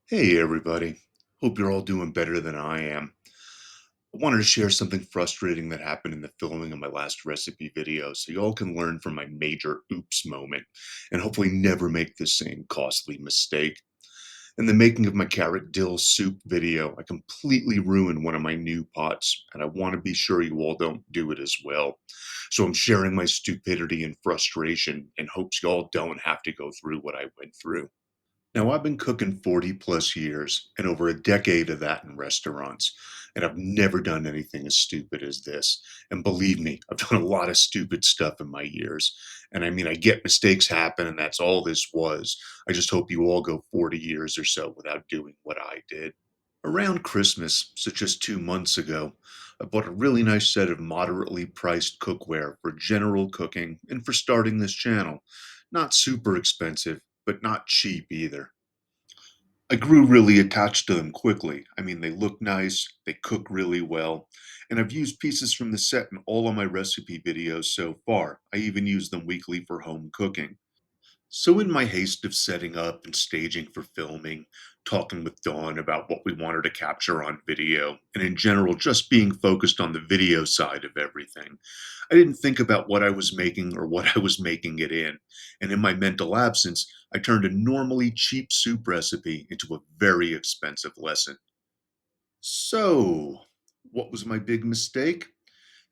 Hey everybody. Hope you're all doing better than I am. I wanted to share something frustrating that happened in the filming of my last recipe video so y'all can learn from my major oops moment and hopefully never make the same costly mistake. In the making of my carrot dill soup video, I completely ruined one of my new pots, and I want to be sure you all don't do it as well. So I'm sharing my stupidity and frustration in hopes y'all don't have to go through what I went through. Now, I've been cooking 40 plus years and over a decade of that in restaurants, and I've never done anything as stupid as this. And believe me, I've done a lot of stupid stuff in my years. And I mean, I get mistakes happen, and that's all this was. I just hope you all go 40 years or so without doing what I did. Around Christmas, so just 2 months ago, I bought a really nice set of moderately priced cookware for general cooking and for starting this channel. Not super expensive, but not cheap either. I grew really attached to them quickly. I mean, they look nice, they cook really well, and I've used pieces from the set in all of my recipe videos so far. I even use them weekly for home cooking. So, in my haste of setting up and staging for filming, talking with Dawn about what we wanted to capture on video, and in general, just being focused on the video side of everything, I didn't think about what I was making or what I was making it in. And in my mental absence, I turned a normally cheap soup recipe into a very expensive lesson. So, what was my big mistake?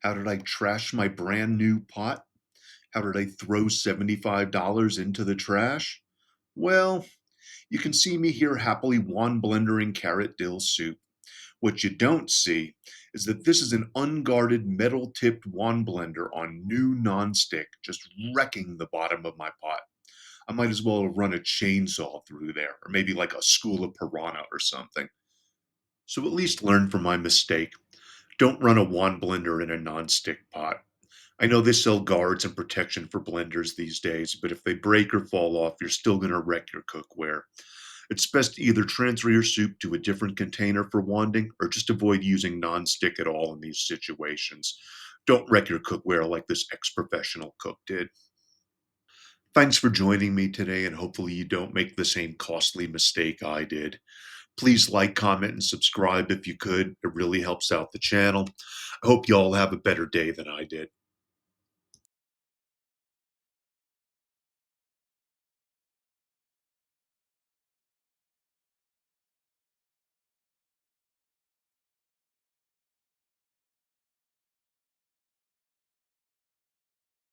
How did I trash my brand new pot? How did I throw $75 into the trash? Well, you can see me here happily wand blendering carrot dill soup. What you don't see is that this is an unguarded metal tipped wand blender on new nonstick, just wrecking the bottom of my pot. I might as well have run a chainsaw through there, or maybe like a school of piranha or something. So at least learn from my mistake. Don't run a wand blender in a nonstick pot. I know they sell guards and protection for blenders these days, but if they break or fall off, you're still going to wreck your cookware. It's best to either transfer your soup to a different container for wanding or just avoid using nonstick at all in these situations. Don't wreck your cookware like this ex professional cook did. Thanks for joining me today, and hopefully, you don't make the same costly mistake I did. Please like, comment, and subscribe if you could. It really helps out the channel. I hope you all have a better day than I did.